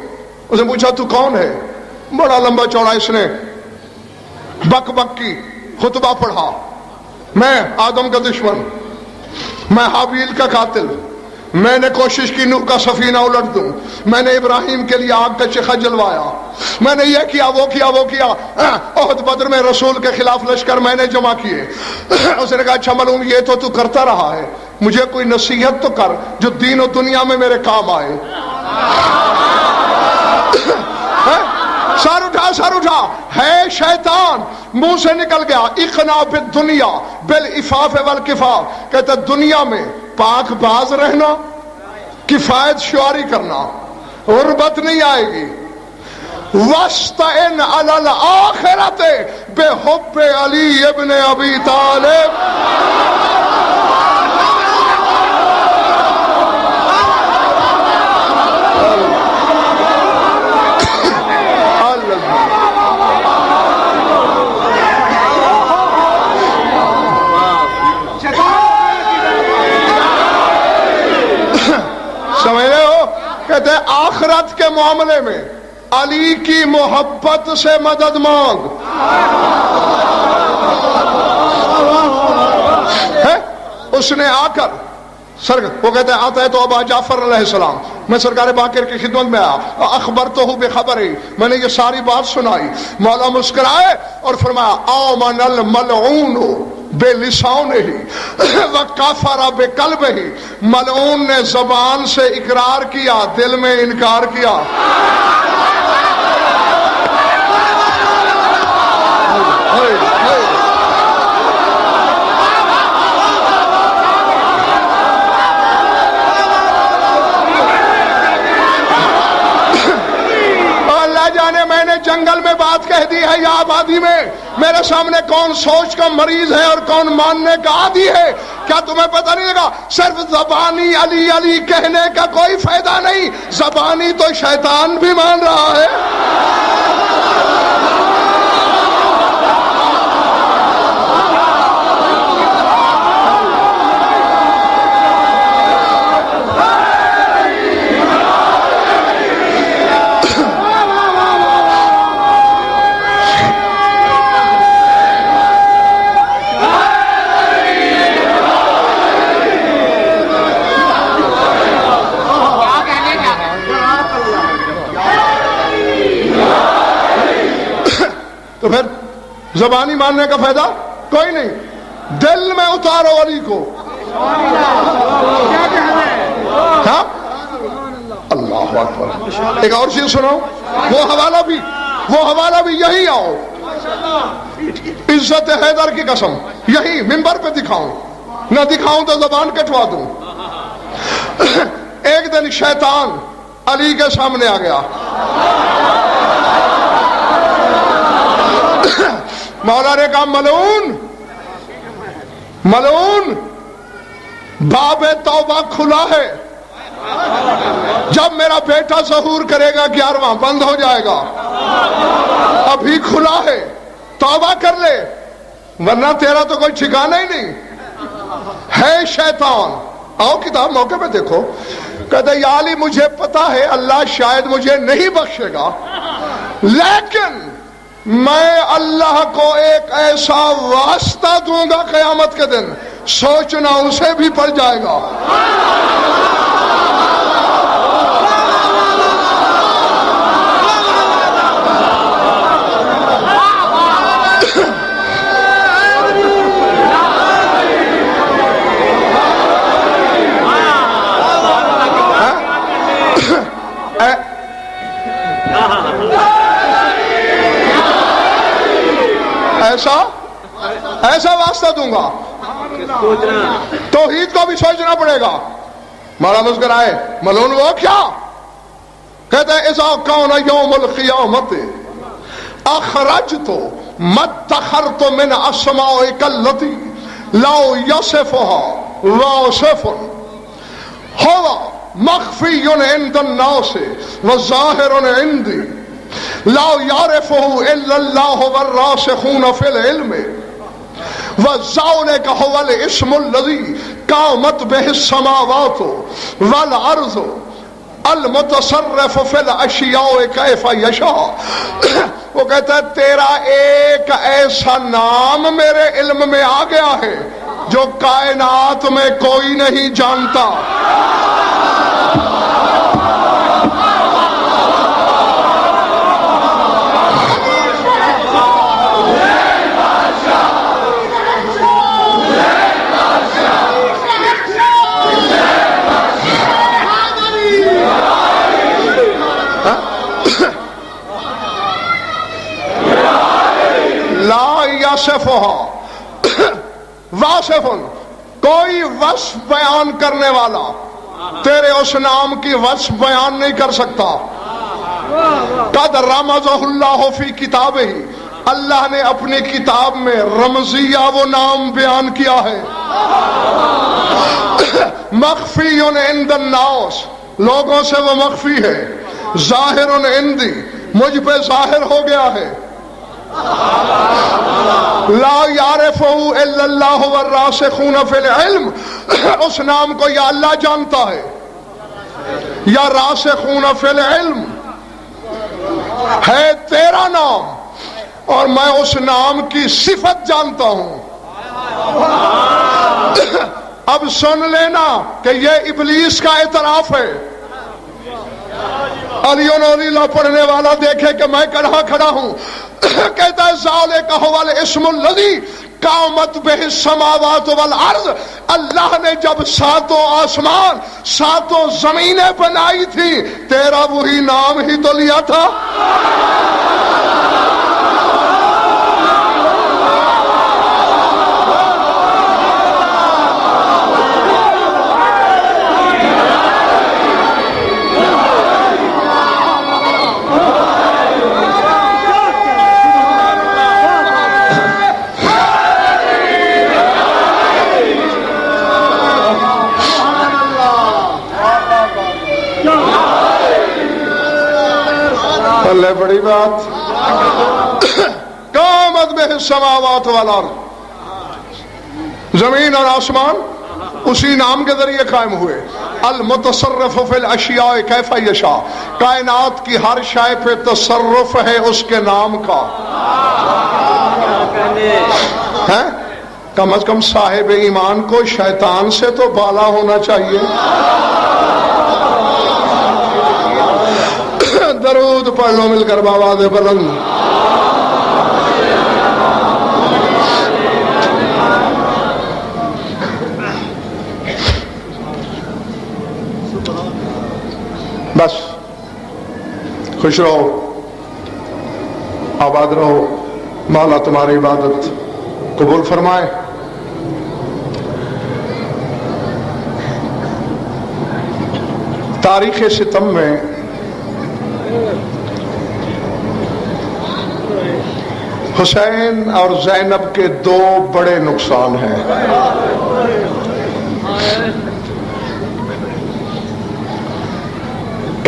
اس نے پوچھا تو کون ہے؟ بڑا لمبا چوڑا اس نے بک بک کی خطبہ پڑھا. میں آدم کا دشمن، میں حابیل کا قاتل، میں نے کوشش کی نوح کا سفینہ الٹ دوں، میں نے ابراہیم کے لیے آگ کا چکھا جلوایا، میں نے یہ کیا وہ کیا وہ کیا. احد بدر میں رسول کے خلاف لشکر میں نے جمع کیے. اس نے کہا اچھا معلوم یہ تو کرتا رہا ہے، مجھے کوئی نصیحت تو کر جو دین و دنیا میں میرے کام آئے. سر اٹھا ہے شیطان منہ سے نکل گیا. اقنا بالدنیا بالعفاف والکفاف، کہتا دنیا میں پاک باز رہنا، کفایت شعاری کرنا، غربت نہیں آئے گی. وَاسْتَعِنْ عَلَى الْآخِرَةِ بِحُبِّ عَلِيِّ ابْنِ أَبِي طَالِبٍ. سمجھ رہے ہو؟ کہتے ہیں آخرت کے معاملے میں علی کی محبت سے مدد مانگ. اس نے آ کر وہ کہتے ہیں آتا ہے تو ابا جعفر علیہ السلام، میں سرکار باقر کی خدمت میں آیا، اخبرتہ بخبری، میں نے یہ ساری بات سنائی. مولا مسکرائے اور فرمایا آمن الملعون بے لسانہ وکفر بقلبہ، ملعون نے زبان سے اقرار کیا، دل میں انکار کیا. جنگل میں بات کہہ دی ہے یا آبادی میں؟ میرے سامنے کون سوچ کا مریض ہے اور کون ماننے کا عادی ہے؟ کیا تمہیں پتہ نہیں لگا؟ صرف زبانی علی علی کہنے کا کوئی فائدہ نہیں، زبانی تو شیطان بھی مان رہا ہے۔ تو پھر زبانی ماننے کا فائدہ کوئی نہیں، دل میں اتارو علی کو۔ ہاں اللہ اکبر۔ ایک اور چیز سنو، وہ حوالہ بھی یہی آؤ، عزت حیدر کی قسم یہی منبر پہ دکھاؤں، نہ دکھاؤں تو زبان کٹوا دوں۔ ایک دن شیطان علی کے سامنے آ گیا، مولا نے کہا ملعون باب توبہ کھلا ہے، جب میرا بیٹا ظہور کرے گا 11واں بند ہو جائے گا، ابھی کھلا ہے، توبہ کر لے ورنہ تیرا تو کوئی ٹھکانہ ہی نہیں ہے۔ شیطان آؤ کتاب موقع پہ دیکھو، کہتے یا علی مجھے پتا ہے اللہ شاید مجھے نہیں بخشے گا، لیکن میں اللہ کو ایک ایسا واسطہ دوں گا قیامت کے دن، سوچنا اسے بھی پڑ جائے گا۔ ایسا واسطہ دوں گا، توحید کو بھی سوچنا پڑے گا۔ مولا مسکرائے، ملعون وہ کیا؟ کہتے ہیں اذا کان یوم القیامت اخرجت مدخرت من اسمائک التی لا یصفها واصف هو مخفی عند الناس وظاہر عندی لا يعرفه الا الله والراسخون في العلم وذلك هو الاسم الذي قامت به السماوات والارض المتصرف في الاشیاء كيف يشاء۔ وہ کہتا ہے تیرا ایک ایسا نام میرے علم میں آ گیا ہے جو کائنات میں کوئی نہیں جانتا۔ واصف کوئی وصف بیان کرنے والا تیرے اس نام کی وصف بیان نہیں کر سکتا۔ قد رمزہ اللہ فی کتابہ، اللہ نے اپنی کتاب میں رمزیہ وہ نام بیان کیا ہے۔ مخفی عند الناس، لوگوں سے وہ مخفی ہے۔ ظاہر عندی، مجھ پہ ظاہر ہو گیا ہے۔ لا یعرفہ الا اللہ والراسخون فی العلم، اس نام کو یا اللہ جانتا ہے یا راسخون فی العلم ہے تیرا نام، اور میں اس نام کی صفت جانتا ہوں۔ اب سن لینا کہ یہ ابلیس کا اعتراف ہے۔ علی نوریلا پڑھنے والا دیکھے کہ میں کہاں کھڑا ہوں، کہتا ہے ذالک ھو الاسم الذی قامت بہ السماوات والارض، اللہ نے جب ساتوں آسمان ساتوں زمینیں بنائی تھی تیرا وہی نام ہی تو لیا تھا۔ لے بڑی بات. قامت بہ السماوات والارض، زمین اور آسمان اسی نام کے ذریعے قائم ہوئے. المتصرف فی الاشیاء کیف یشاء، کائنات کی ہر شے پہ تصرف ہے اس کے نام کا. ہے کم از کم صاحب ایمان کو شیطان سے تو بالا ہونا چاہیے. درود پڑھ لو مل کر بآواز بلند. بس خوش رہو، آباد رہو، مولا تمہاری عبادت قبول فرمائے. تاریخ ستم میں حسین اور زینب کے دو بڑے نقصان ہیں.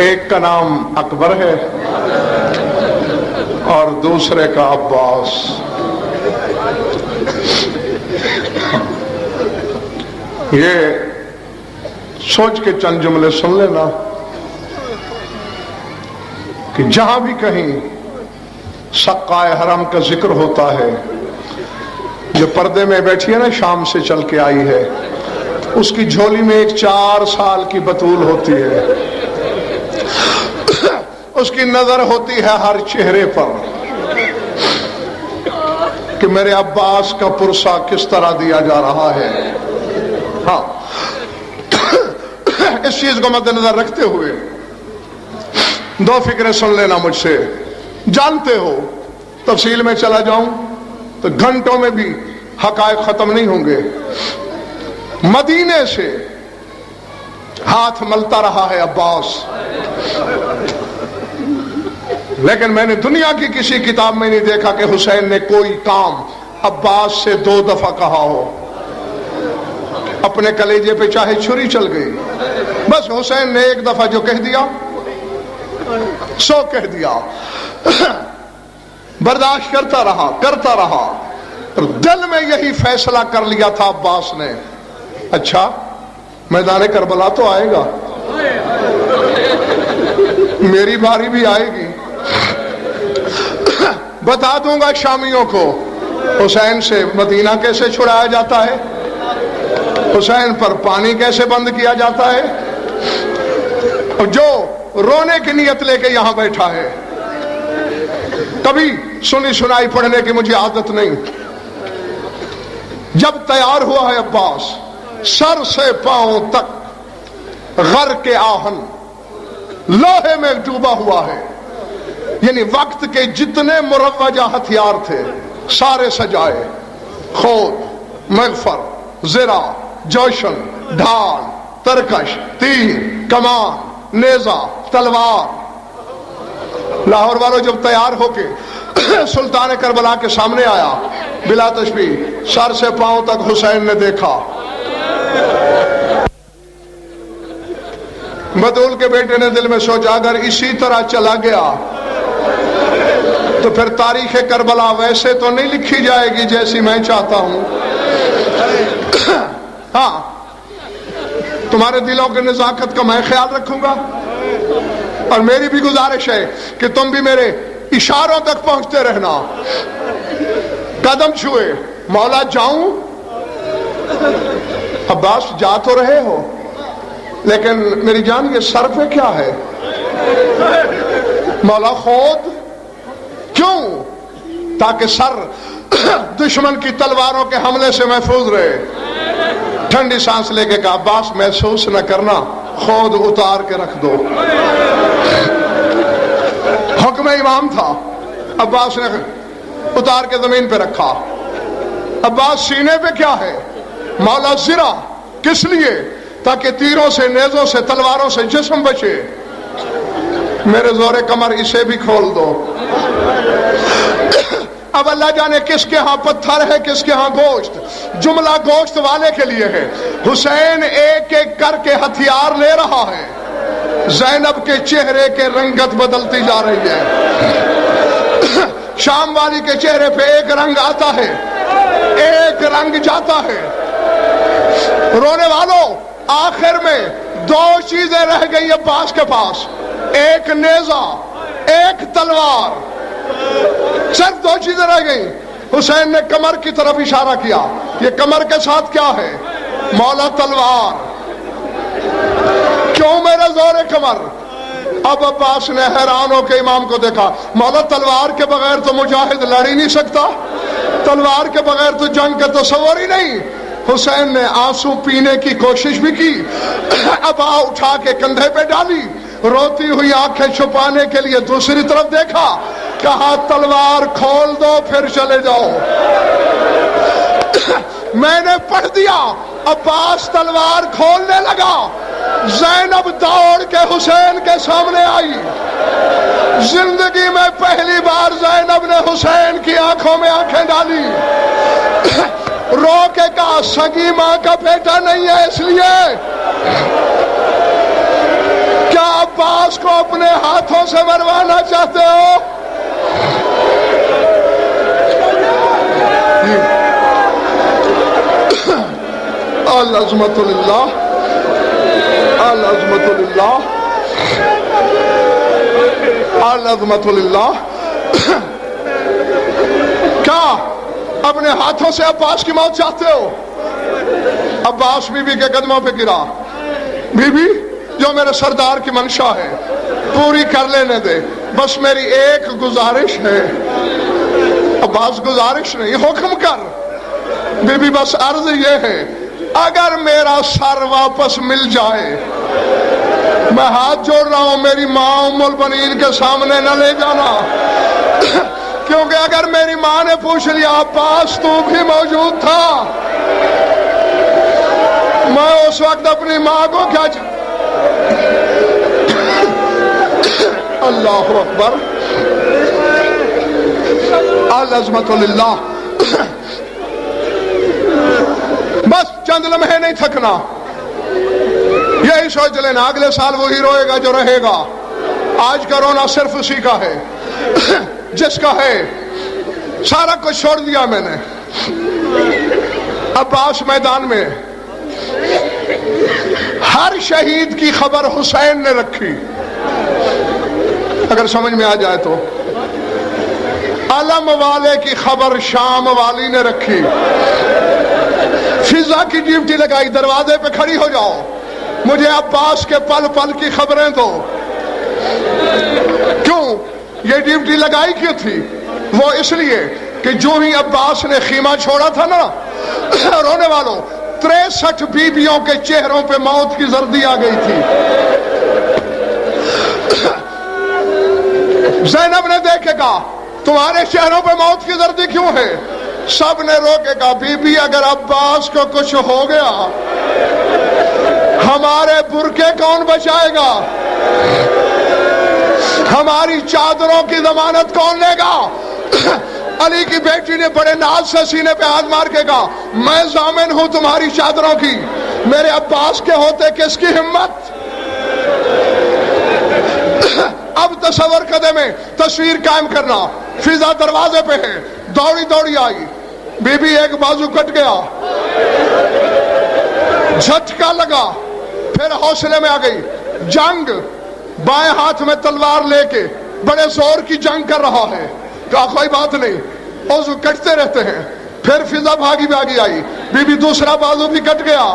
ایک کا نام اکبر ہے اور دوسرے کا عباس. یہ سوچ کے چند جملے سن لینا کہ جہاں بھی کہیں سقائے حرم کا ذکر ہوتا ہے، جو پردے میں بیٹھی ہے نا شام سے چل کے آئی ہے، اس کی جھولی میں ایک 4 سال کی بطول ہوتی ہے. اس کی نظر ہوتی ہے ہر چہرے پر کہ میرے عباس کا پرسہ کس طرح دیا جا رہا ہے. ہاں، اس چیز کو مد نظر رکھتے ہوئے 2 فکریں سن لینا مجھ سے. جانتے ہو تفصیل میں چلا جاؤں تو گھنٹوں میں بھی حقائق ختم نہیں ہوں گے. مدینے سے ہاتھ ملتا رہا ہے عباس، لیکن میں نے دنیا کی کسی کتاب میں نہیں دیکھا کہ حسین نے کوئی کام عباس سے 2 دفعہ کہا ہو. اپنے کلیجے پہ چاہے چھری چل گئی، بس حسین نے 1 دفعہ جو کہہ دیا سو کہہ دیا. برداشت کرتا رہا اور دل میں یہی فیصلہ کر لیا تھا عباس نے، اچھا میدان کربلا تو آئے گا، میری باری بھی آئے گی. بتا دوں گا شامیوں کو حسین سے مدینہ کیسے چھڑایا جاتا ہے، حسین پر پانی کیسے بند کیا جاتا ہے. اور جو رونے کی نیت لے کے یہاں بیٹھا ہے، کبھی سنی سنائی پڑھنے کی مجھے عادت نہیں. جب تیار ہوا ہے عباس، سر سے پاؤں تک غر کے آہن لوہے میں ڈوبا ہوا ہے. یعنی وقت کے جتنے مروجہ ہتھیار تھے سارے سجائے، خود، مغفر، زرہ، جوشن، ڈھال، ترکش، تیر، کمان، نیزہ، تلوار. لاہور والوں جب تیار ہو کے سلطان کربلا کے سامنے آیا، بلا تشبیہ سر سے پاؤں تک حسین نے دیکھا. بدول کے بیٹے نے دل میں سوچا اگر اسی طرح چلا گیا تو پھر تاریخ کربلا ویسے تو نہیں لکھی جائے گی جیسی میں چاہتا ہوں. ہاں، تمہارے دلوں کے نزاکت کا میں خیال رکھوں گا، اور میری بھی گزارش ہے کہ تم بھی میرے اشاروں تک پہنچتے رہنا. قدم چھوئے، مولا جاؤں؟ عباس جا تو رہے ہو، لیکن میری جان یہ سر پہ کیا ہے؟ مولا خود. کیوں؟ تاکہ سر دشمن کی تلواروں کے حملے سے محفوظ رہے. ٹھنڈی سانس لے کے کہا عباس محسوس نہ کرنا، خود اتار کے رکھ دو. حکم امام تھا، عباس نے اتار کے زمین پہ رکھا. عباس سینے پہ کیا ہے؟ مولا زرہ. کس لیے؟ تاکہ تیروں سے، نیزوں سے، تلواروں سے جسم بچے. میرے زور کمر اسے بھی کھول دو. اب اللہ جانے کس کے ہاں پتھر ہے کس کے ہاں گوشت. جملہ گوشت والے کے لیے ہے. حسین ایک ایک کر کے ہتھیار لے رہا ہے. زینب کے چہرے کے رنگت بدلتی جا رہی ہے. شام والی کے چہرے پہ ایک رنگ آتا ہے، ایک رنگ جاتا ہے. رونے والوں، آخر میں دو چیزیں رہ گئی عباس کے پاس، ایک نیزہ، ایک تلوار. صرف دو چیزیں رہ گئی. حسین نے کمر کی طرف اشارہ کیا. یہ کمر کے ساتھ کیا ہے؟ مولا تلوار. کیوں میرے زور کمر؟ اب عباس نے حیران ہو کے امام کو دیکھا. مولا تلوار کے بغیر تو مجاہد لڑ ہی نہیں سکتا، تلوار کے بغیر تو جنگ کا تصور ہی نہیں. حسین نے آنسو پینے کی کوشش بھی کی، ابا اٹھا کے کندھے پہ ڈالی، روتی ہوئی آنکھیں چھپانے کے لیے دوسری طرف دیکھا، کہا تلوار کھول دو پھر چلے جاؤ. میں نے پڑھ دیا. عباس تلوار کھولنے لگا. زینب دوڑ کے حسین کے سامنے آئی. زندگی میں پہلی بار زینب نے حسین کی آنکھوں میں آنکھیں ڈالی. رو کے کہا سگی ماں کا بیٹا نہیں ہے اس لیے کیا عباس کو اپنے ہاتھوں سے مروانا چاہتے ہو؟ العظمت للہ، العظمت للہ، العظمت للہ. کیا اپنے ہاتھوں سے عباس کی موت چاہتے ہو؟ عباس بی بی کے قدموں پہ گرا. بی بی جو میرے سردار کی منشا ہے پوری کر لینے دے، بس میری ایک گزارش ہے. عباس گزارش نہیں، حکم کر. بی بی بس عرض یہ ہے اگر میرا سر واپس مل جائے، میں ہاتھ جوڑ رہا ہوں میری ماں ام البنین کے سامنے نہ لے جانا، کیونکہ اگر میری ماں نے پوچھ لیا عباس تو بھی موجود تھا، میں اس وقت اپنی ماں کو کیا اللہ اکبر، العظمت للہ. بس چند لمحے نہیں تھکنا، یہی سوچ لینا اگلے سال وہی روئے گا جو رہے گا. آج کا رونا صرف اسی کا ہے جس کا ہے. سارا کچھ چھوڑ دیا میں نے. عباس میدان میں ہر شہید کی خبر حسین نے رکھی، اگر سمجھ میں آ جائے تو. علم والے کی خبر شام والی نے رکھی. فضا کی ڈیوٹی لگائی، دروازے پہ کھڑی ہو جاؤ، مجھے عباس کے پل پل کی خبریں دو. کیوں یہ ڈیوٹی لگائی کیوں تھی؟ وہ اس لیے کہ جو ہی عباس نے خیمہ چھوڑا تھا نا، رونے والوں 63 بیویوں کے چہروں پہ موت کی زردی آ گئی تھی. زینب نے دیکھے گا تمہارے چہروں پہ موت کی زردی کیوں ہے؟ سب نے روکے گا بی بی اگر عباس کو کچھ ہو گیا ہمارے برقعے کون بچائے گا؟ ہماری چادروں کی ضمانت کون لے گا؟ علی کی بیٹی نے بڑے ناز سے سینے پہ ہاتھ مار کے کہا میں ضامن ہوں تمہاری چادروں کی، میرے عباس کے ہوتے کس کی ہمت؟ اب تصور قدے میں تصویر قائم کرنا. فضا دروازے پہ ہے، دوڑی دوڑی آئی. بی بی ایک بازو کٹ گیا، جھٹکا لگا، پھر حوصلے میں آ گئی. جنگ بائیں ہاتھ میں تلوار لے کے بڑے زور کی جنگ کر رہا ہے. کہا کوئی بات نہیں، بازو کٹتے رہتے ہیں. پھر فضا بھاگی بھاگی آئی، بی بی دوسرا بازو بھی کٹ گیا.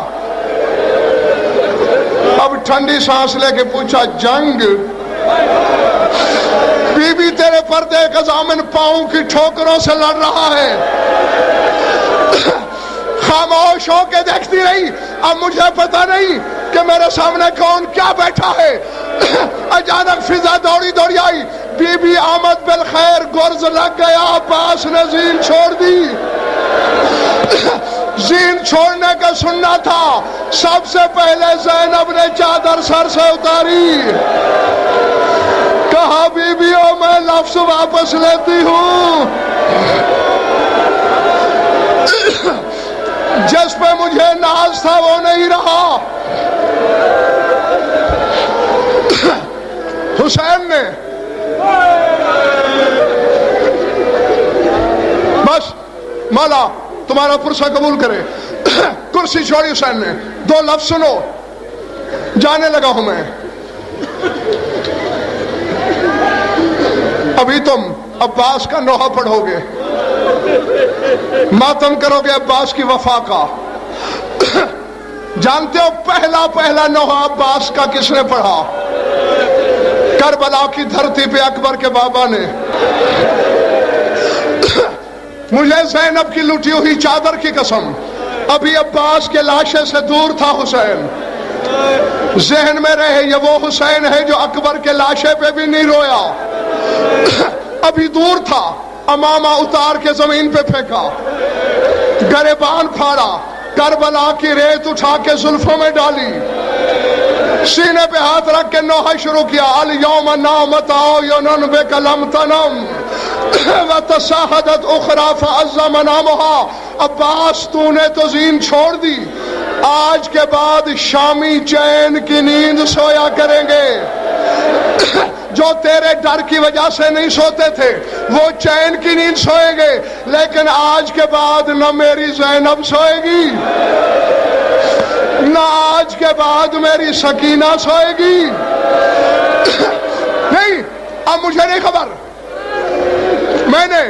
اب ٹھنڈی سانس لے کے پوچھا جنگ؟ بی بی تیرے پردے کا ضامن پاؤں کی ٹھوکروں سے لڑ رہا ہے. خاموش ہو کے دیکھتی رہی. اب مجھے پتا نہیں کہ میرے سامنے کون کیا بیٹھا ہے. اچانک فضا دوڑی دوڑی آئی، بی بی آمد بالخیر، گرز لگ گیا. عباس نے زین چھوڑ دی. زین چھوڑنے کا سننا تھا. سب سے پہلے زینب نے چادر سر سے اتاری. کہا بی بیوں میں لفظ واپس لیتی ہوں. جس پہ مجھے ناز تھا وہ نہیں رہا. نے بس مولا تمہارا پرسہ قبول کرے. کرسی چھوڑی حسین نے. 2 لفظ سنو, جانے لگا ہوں میں. ابھی تم عباس کا نوحہ پڑھو گے, ماتم کرو گے عباس کی وفا کا. جانتے ہو پہلا نوحہ عباس کا کس نے پڑھا؟ کربلا کی دھرتی پہ اکبر کے بابا نے. مجھے زینب کی لٹی ہوئی چادر کی قسم, ابھی عباس کے لاشے سے دور تھا حسین. ذہن میں رہے یہ وہ حسین ہے جو اکبر کے لاشے پہ بھی نہیں رویا. ابھی دور تھا, امامہ اتار کے زمین پہ پھینکا, گریبان پھاڑا, کربلا کی ریت اٹھا کے زلفوں میں ڈالی, سینے پہ ہاتھ رکھ کے نوحہ شروع کیا. الیوم نامت عیون بک لم تنم وتصاحدت اخری فعز منامها. عباس تو نے تو زین چھوڑ دی, آج کے بعد شامی چین کی نیند سویا کریں گے. جو تیرے ڈر کی وجہ سے نہیں سوتے تھے وہ چین کی نیند سوئیں گے, لیکن آج کے بعد نہ میری زینب سوئے گی, نہ آج کے بعد میری سکینہ سوئے گی. نہیں, اب مجھے نہیں خبر, میں نے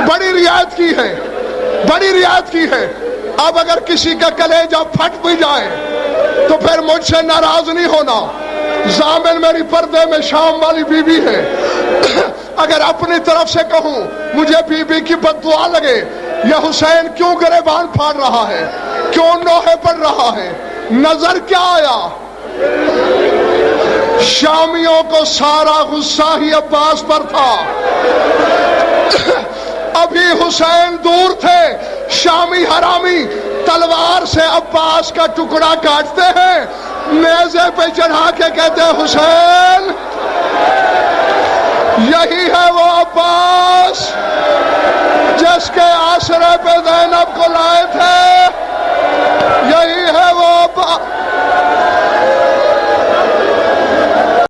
بڑی رعایت کی ہے, بڑی رعایت کی ہے. اب اگر کسی کا کلیجہ پھٹ بھی جائے تو پھر مجھ سے ناراض نہیں ہونا. ضامن میری پردے میں شام والی بی بی ہے. اگر اپنی طرف سے کہوں مجھے بی بی کی بد دعا لگے, یہ حسین کیوں گریبان پھاڑ رہا ہے, کیوں نوحے پڑھ رہا ہے, نظر کیا آیا؟ شامیوں کو سارا غصہ ہی عباس پر تھا. ابھی حسین دور تھے, شامی حرامی تلوار سے عباس کا ٹکڑا کاٹتے ہیں, نیزے پہ چڑھا کے کہتے ہیں حسین